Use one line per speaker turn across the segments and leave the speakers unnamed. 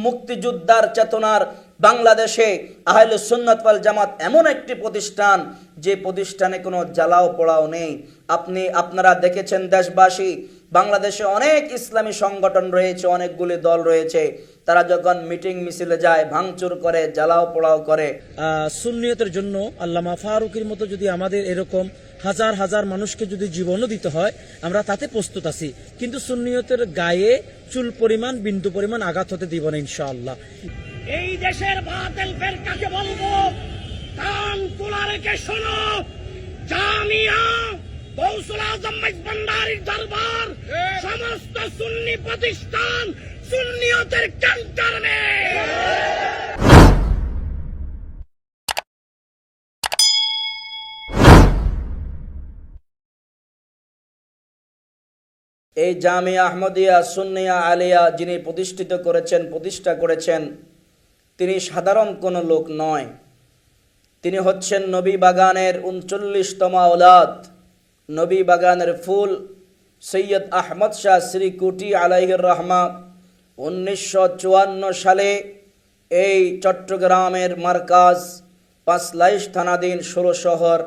মুক্তিযোদ্ধার চেতনার বাংলাদেশে আহলে সুন্নাত ওয়াল জামাত এমন একটি প্রতিষ্ঠান যে প্রতিষ্ঠানে কোনো জ্বালাও পোড়াও নেই। আপনারা দেখেছেন দেশবাসী, বাংলাদেশে অনেক ইসলামী সংগঠন রয়েছে, অনেকগুলি দল রয়েছে, তারা যখন মিটিং মিছিলে যায় ভাঙচুর করে, জ্বালাও পোড়াও করে।
সুন্নিয়তের জন্য আল্লামা ফারুকের মতো যদি আমাদের এরকম হাজার হাজার মানুষকে যদি জীবনও দিতে হয়, আমরা তাতে প্রস্তুত আছি, কিন্তু সুন্নিয়তের গায়ে চুল পরিমাণ বিন্দু পরিমাণ আঘাত হতে দিব না ইনশাআল্লাহ।
এই দেশের বাতিল ফেরকাকে বলবো, কান খোলা রেখে শোনো, জামিয়া গৌসুল আজম ভান্ডারীর দরবার সমস্ত সুন্নি প্রতিষ্ঠান সুন্নিয়তের ক্যান্টনে।
এই জামিয়া আহমদিয়া সুন্নিয়া আলিয়া যিনি প্রতিষ্ঠা করেছেন তিনি সাধারণ কোনো লোক নয়। তিনি হচ্ছেন নবী বাগানের 39তম আওলাদ, নবী বাগানের ফুল সৈয়দ আহমদ শাহ শ্রীকুটি আলাইহির রহমা 1954 সালে এই চট্টগ্রামের মারকাজ পাঁচলাইশ থানাধীন 16 শহর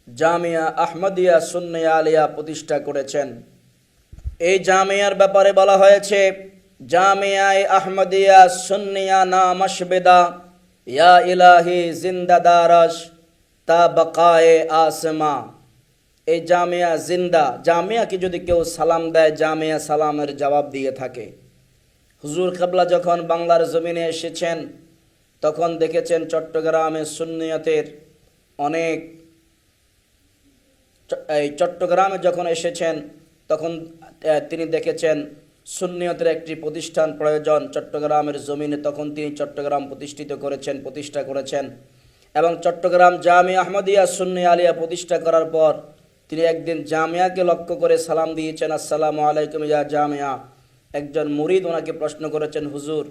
জামিয়া আহমদিয়া সুন্নিয়া আলিয়া প্রতিষ্ঠা করেছেন। এই জামিয়ার ব্যাপারে বলা হয়েছে, জামিয়ায়ে আহমদিয়া সুন্নিয়া না মশবেদা ইয়া ইলাহি জিন্দা দারাস তা বাকায়ে আসমা। এই জামিয়া জিন্দা, জামিয়াকে যদি কেউ সালাম দেয় জামিয়া সালামের জবাব দিয়ে থাকে। হুজুর কিবলা যখন বাংলার জমিনে এসেছেন তখন দেখেছেন চট্টগ্রামে সুন্নিয়তের অনেক, এই চট্টগ্রামে যখন এসেছেন তখন তিনি দেখেছেন সুন্নিয়তের একটি প্রতিষ্ঠান প্রয়োজন চট্টগ্রামের জমিনে, তখন তিনি চট্টগ্রাম প্রতিষ্ঠা করেছেন এবং চট্টগ্রাম জামিয়া আহমদিয়া সুন্নিয়া আলিয়া প্রতিষ্ঠা করার পর তিনি একদিন জামিয়াকে লক্ষ্য করে সালাম দিয়েছেন, আসসালামু আলাইকুম ইয়া জামিয়া। একজন মুরিদ ওনাকে প্রশ্ন করেছেন, হুজুর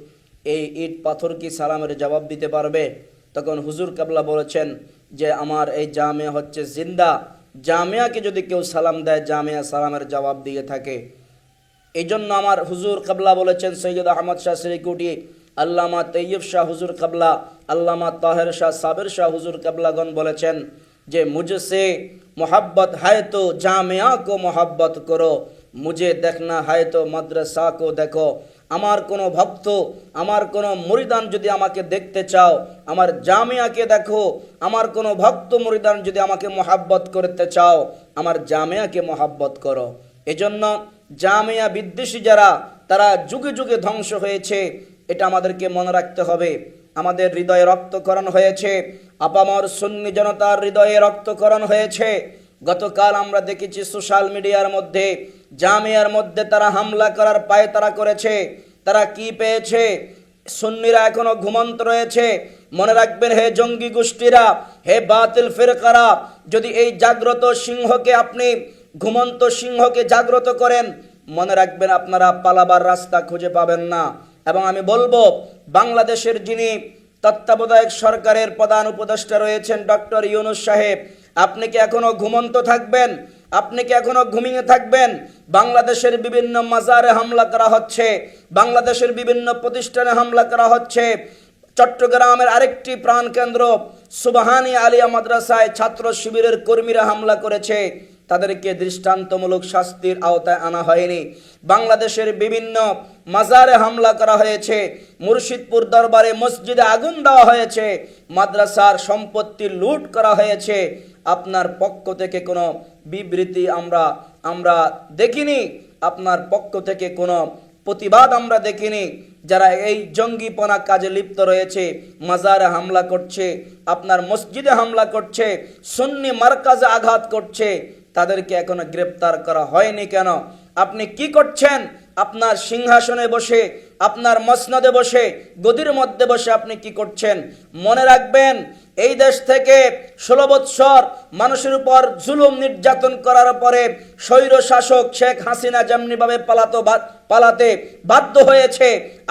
এই ইট পাথর কি সালামের জবাব দিতে পারবে? তখন হুজুর কিবলা বলেছেন যে আমার এই জামিয়া হচ্ছে জিন্দা, জামিয়াকে যদি কেউ সালাম দেয় জামিয়া সালামের জবাব দিয়ে থাকে। এই জন্য আমার হুজুর কিবলা বলেছেন, সৈয়দ আহমদ শাহ শ্রীকুটি, আল্লামা তৈয়ব শাহ হুজুর কিবলা, আল্লামা তাহের শাহ সাবের শাহ হুজুর কিবলাগণ বলেছেন যে মুঝসে मोहब्बत है तो জামিয়া को मोहब्बत करो, मुझे देखना है तो मदरसा को देखो। আমার কোনো ভক্ত, আমার কোনো মুরিদান যদি আমাকে দেখতে চাও আমার জামিয়াকে দেখো, আমার কোনো ভক্ত মুরিদান যদি আমাকে মোহাব্বত করতে চাও আমার জামিয়াকে মোহাব্বত করো। এজন্য জামিয়া বিদ্বেষী যারা তারা যুগে যুগে ধ্বংস হয়েছে, এটা আমাদেরকে মনে রাখতে হবে। আমাদের হৃদয়ে রক্তক্ষরণ হয়েছে, আপামর সুন্নি জনতার হৃদয়ে রক্তক্ষরণ হয়েছে। গতকাল আমরা দেখেছি সোশ্যাল মিডিয়ার মধ্যে জামিয়ার মধ্যে তারা হামলা করার পায়তারা করেছে। তারা কি পেয়েছে? সুন্নিরা এখনো ঘুমন্ত রয়েছে। মনে রাখবেন হে জঙ্গি গোষ্ঠীরা, হে বাতিল ফিরকারা, যদি এই জাগ্রত সিংহকে আপনি ঘুমন্ত সিংহকে জাগ্রত করেন মনে রাখবেন আপনারা পালাবার রাস্তা খুঁজে পাবেন না। এবং আমি বলবো বাংলাদেশের যিনি তত্ত্বাবধায়ক সরকারের প্রধান উপদেষ্টা রয়েছেন ডক্টর ইউনূস সাহেব, আপনি কি এখনো ঘুমন্ত থাকবেন? আপনি কি এখনো ঘুমিয়ে থাকবেন? বাংলাদেশের বিভিন্ন মাজারে হামলা করা হচ্ছে, বাংলাদেশের বিভিন্ন প্রতিষ্ঠানে হামলা করা হচ্ছে। চট্টগ্রামের আরেকটি প্রাণকেন্দ্র সুবহানী আলিয়া মাদ্রাসায় ছাত্র শিবিরের কর্মীরা হামলা করেছে, তাদেরকে দৃষ্টান্তমূলক শাস্তির আওতায় আনা হয়নি। বাংলাদেশের বিভিন্ন মাজারে হামলা করা হয়েছে, মুর্শিদপুর দরবারে মসজিদে আগুন দেওয়া হয়েছে, মাদ্রাসার সম্পত্তি লুট করা হয়েছে। আপনার পক্ষ থেকে কোনো বিবৃতি আমরা দেখিনি, আপনার পক্ষ থেকে কোনো প্রতিবাদ আমরা দেখিনি। যারা এই জঙ্গিপনা কাজে লিপ্ত রয়েছে, মাজারে হামলা করছে, আপনার মসজিদে হামলা করছে, সুন্নি মারকাজে আঘাত করছে, তাদেরকে এখনো গ্রেপ্তার করা হয়নি কেন? আপনি কি করছেন? আপনার সিংহাসনে বসে, আপনার মসনদে বসে, গদির মধ্যে বসে আপনি কি করছেন? মনে রাখবেন এই দেশ থেকে 16 বৎসর মানুষের উপর জুলুম নির্যাতন করার পরে স্বৈর শাসক শেখ হাসিনা যেমনিভাবে পালাতে বাধ্য হয়েছে,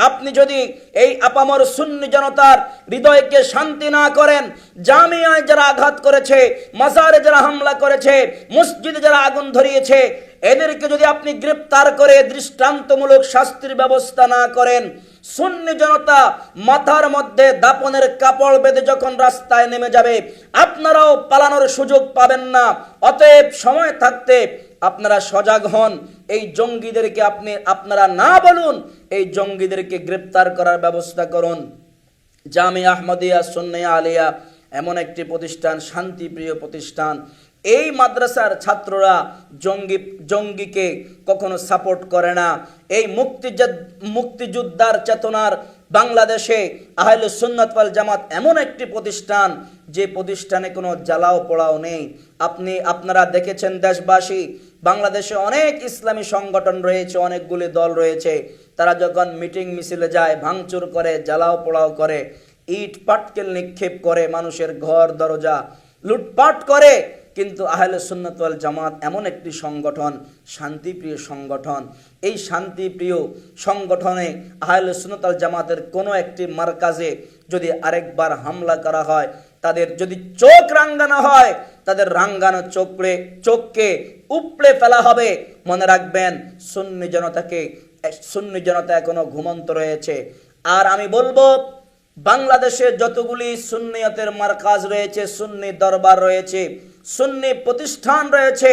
আপনি যদি এই আপামর সুন্নি জনতার হৃদয়কে শান্তি না করেন, জামিয়ায় যারা আঘাত করেছে, মাজারে যারা হামলা করেছে, মসজিদে যারা আগুন ধরিয়েছে, এদেরকে যদি আপনি গ্রেপ্তার করে দৃষ্টান্তমূলক শাস্তির ব্যবস্থা না করেন, সুন্নি জনতা মাথার মধ্যে দাপনের কাপড় বেঁধে যখন রাস্তায় নেমে যাবে, আপনারাও পালানোর সুযোগ পাবেন না। অতএব সময় থাকতে আপনারা সজাগ হন। এই জঙ্গিদেরকে আপনারা না বলুন, এই জঙ্গিদেরকে গ্রেপ্তার করার ব্যবস্থা করুন। জামিয়া আহমদিয়া সুন্নিয়া আলিয়া এমন একটি প্রতিষ্ঠান, শান্তিপ্রিয় প্রতিষ্ঠান। এই মাদ্রাসার ছাত্ররা জঙ্গিকে কখনো সাপোর্ট করে না। এই মুক্তিযোদ্ধার চেতনার বাংলাদেশে আহলে সুন্নাত ওয়াল জামাত এমন একটি প্রতিষ্ঠান, যে প্রতিষ্ঠানে কোনো জ্বালাও পোড়াও নেই। আপনারা দেখেছেন দেশবাসী, বাংলাদেশে অনেক ইসলামী সংগঠন রয়েছে, অনেকগুলি দল রয়েছে। তারা যখন মিটিং মিছিলে যায়, ভাঙচুর করে, জ্বালাও পোড়াও করে, ইট পাটকেল নিক্ষেপ করে, মানুষের ঘর দরজা লুটপাট করে। কিন্তু আহলে সুন্নাত ওয়াল জামাত এমন একটি সংগঠন, শান্তিপ্রিয় সংগঠন। এই শান্তিপ্রিয় সংগঠনে আহলে সুন্নাত ওয়াল জামাতের কোনো একটি মারকাজে যদি আরেকবার হামলা করা হয়, তাদের যদি চোখ রাঙ্গানো হয়, তাদের রাঙ্গানো চোখকে উপড়ে ফেলা হবে। মনে রাখবেন, সুন্নি জনতা এখনো ঘুমন্ত রয়েছে। আর আমি বলবো, বাংলাদেশে যতগুলি সুন্নিয়তের মারকাজ রয়েছে, সুন্নি দরবার রয়েছে, সুন্নি প্রতিষ্ঠান রয়েছে,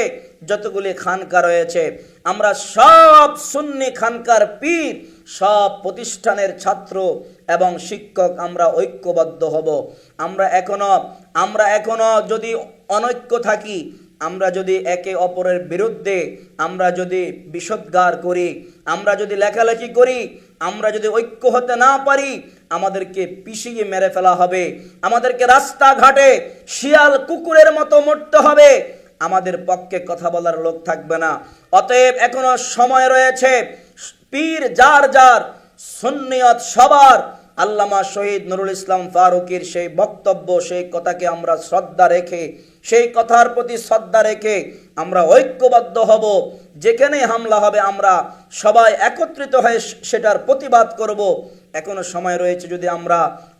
যতগুলি খানকা রয়েছে, আমরা সব সুন্নি খানকার পীর, সব প্রতিষ্ঠানের ছাত্র এবং শিক্ষক আমরা ঐক্যবদ্ধ হব। আমরা এখনো যদি অনৈক্য থাকি, আমরা যদি একে অপরের বিরুদ্ধে আমরা যদি বিষোদ্গার করি, আমরা যদি লেখালেখি করি, আমরা যদি ঐক্য হতে না পারি, আমাদেরকে পিষিয়ে মেরে ফেলা হবে, আমাদেরকে রাস্তাঘাটে শিয়াল কুকুরের মতো মরতে হবে, আমাদের পক্ষে কথা বলার লোক থাকবে না। অতএব এখনো সময় রয়েছে। পীর যার সুন্নিয়ত সবার, আল্লামা শহীদ নুরুল ইসলাম ফারুকীর সেই বক্তব্য, সেই কথাকে আমরা শ্রদ্ধা রেখে, সেই কথার প্রতি শ্রদ্ধা রেখে আমরা ঐক্যবদ্ধ হব। যেখানে হামলা হবে আমরা সবাই একত্রিত হয়ে সেটার প্রতিবাদ করব। এখনো সময় রয়েছে। যদি আমরা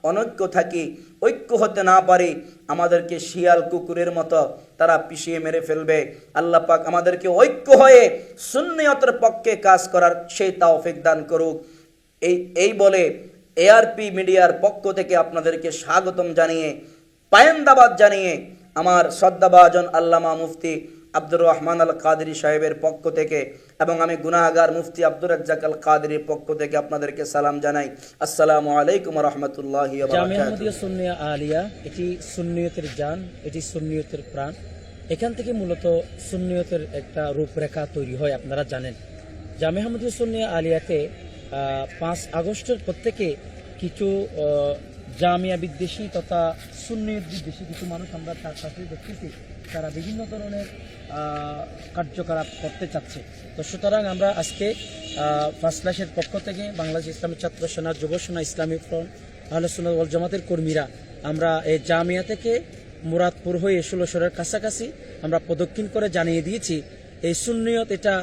অনৈক্য থাকি, ঐক্য হতে না পারি, আমাদেরকে শিয়াল কুকুরের মতো তারা পিষিয়ে মেরে ফেলবে। আল্লাহ পাক আমাদেরকে ঐক্য হয়ে সুন্নিয়তের পক্ষে কাজ করার সেই তৌফিক দান করুক। এই বলে এআরপি মিডিয়ার পক্ষ থেকে আপনাদেরকে স্বাগতম জানিয়ে, পায়েন্দাবাদ জানিয়ে, আমার শ্রদ্ধাভাজন আল্লামা মুফতি আব্দুর রহমান আল কাদেরী সাহেবের পক্ষ থেকে এবং আমি গুনাহগার মুফতি আব্দুর রাজ্জাক আল কাদেরীর পক্ষ থেকে আপনাদেরকে সালাম জানাই। আসসালামু আলাইকুম ওয়া রাহমাতুল্লাহি ওয়া বারাকাতুহু।
জামিয়া আহমদিয়া সুন্নিয়া আলিয়া, এটি সুন্নিয়তের জান, এটি সুন্নিয়তের প্রাণ। এখান থেকে মূলত সুন্নিয়তের একটা রূপরেখা তৈরি হয়। আপনারা জানেন, জামিয়া আহমদিয়া সুন্নিয়া আলিয়াতে 5 আগস্টের পর থেকে কিছু জামিয়া বিদ্বেষী তথা সুন্নিয়ত বিদ্বেষী কিছু মানুষ আমরা তার কাছে দেখতেছি, তারা বিভিন্ন ধরনের কার্যকলাপ করতে চাচ্ছে। তো সুতরাং আমরা আজকে ফার্স্ট ক্লাসের পক্ষ থেকে বাংলাদেশ ইসলামী ছাত্র সেনা, যুব সেনা, ইসলামী ফ্রন্ট, আহলে সুন্নাত ওয়াল জামাতের কর্মীরা আমরা এই জামিয়া থেকে মুরাদপুর হয়ে 16 কাছাকাছি আমরা প্রদক্ষিণ করে জানিয়ে দিয়েছি, এই সুন্নিয়ত এটা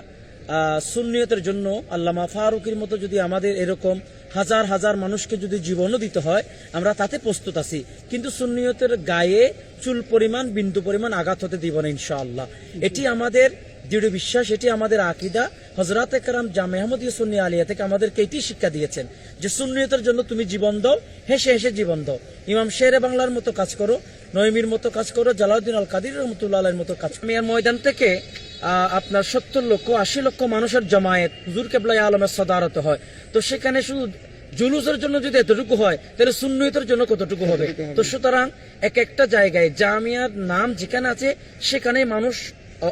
সুন্নিয়তের জন্য আল্লামা ফারুকীর মতো যদি আমাদের এরকম হাজার হাজার মানুষকে যদি জীবনও দিতে হয়, আমরা তাতে প্রস্তুত আছি। কিন্তু সুন্নিয়তের গায়ে চুল পরিমাণ, বিন্দু পরিমাণ আঘাত হতে দিব না ইনশাআল্লাহ। এটি আমাদের দৃঢ় বিশ্বাস, এটি আমাদের আকীদা। হযরত একরাম জামিয়া আহমদিয়া সুন্নিয়া আলিয়া থেকে আমাদেরকে এটি শিক্ষা দিয়েছেন যে সুন্নিয়তের জন্য তুমি জীবন দাও, হেসে হেসে জীবন দাও। ইমাম শেরে বাংলার মতো কাজ করো, নঈমীর মতো কাজ করো, জালাউদ্দিন আল কাদের রহমতুল্লাহ আলাইহির মতো কাজ করো। মিয়ার ময়দান থেকে আপনার 70 লক্ষ 80 লক্ষ মানুষের জমায়েত হুজুর কেবলা আলমের সদারত হয়। তো সেখানে শুধু জুলুসের জন্য যদি এতটুকু হয়, তাহলে সুন্নিয়তের জন্য কতটুকু হবে? তো সুতরাং এক একটা জায়গায় জামিয়ার নাম যেখানে আছে সেখানে মানুষ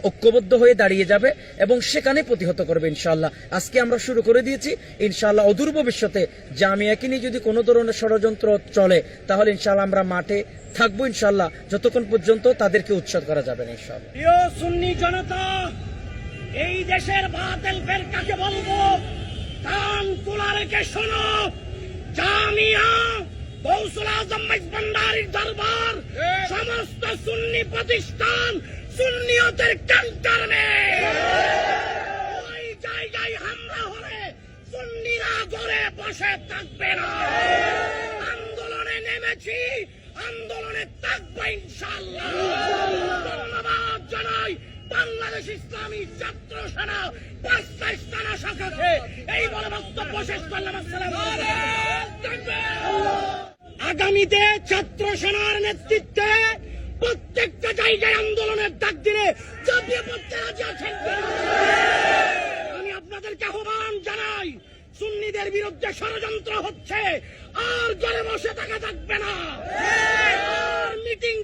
ঐক্যবদ্ধ হয়ে দাঁড়িয়ে যাবে এবং সেখানে প্রতিহত করবে ইনশাআল্লাহ। আজকে আমরা শুরু করে দিয়েছি, ইনশাআল্লাহ অদূর ভবিষ্যতে জামিয়াকে নিয়ে যদি কোনো ধরনের ষড়যন্ত্র চলে, তাহলে ইনশাআল্লাহ আমরা মাঠে থাকবো ইনশাআল্লাহ, যতক্ষণ পর্যন্ত তাদেরকে উৎখাত করা যাবে না ইনশাআল্লাহ।
প্রিয় সুন্নি জনতা, এই দেশের বাতিল ফেরকাকে বলবো, কান তুলা রেখে শোনো। জামিয়া, গৌসুল আজম মেজবান্ডারির দরবার, সমস্ত সুন্নি প্রতিষ্ঠান সুন্নিয়তের ক্যান্টনমে। ওই জায়গায় হামলা হলে সুন্নিরা ঘরে বসে থাকবে না। আন্দোলনে নেমেছি, আন্দোলনে থাকবে ইনশাআল্লাহ। ধন্যবাদ জানাই বাংলাদেশ ইসলামী ছাত্র সেনা 5টা স্থানা শাখাকে এই বলে বক্তব্য শেষ করলাম। আসসালামু আলাইকুম। আগামীতে ছাত্র সেনার নেতৃত্বে প্রত্যেকটা জায়গায় আন্দোলনের ডাক দিলে চাপিয়ে পড়তে রাজি আছেন। আমি আপনাদেরকে আহ্বান জানাই, সুন্নিদের বিরুদ্ধে ষড়যন্ত্র হচ্ছে, আর ঘরে বসে থাকা থাকবে না, আর মিটিং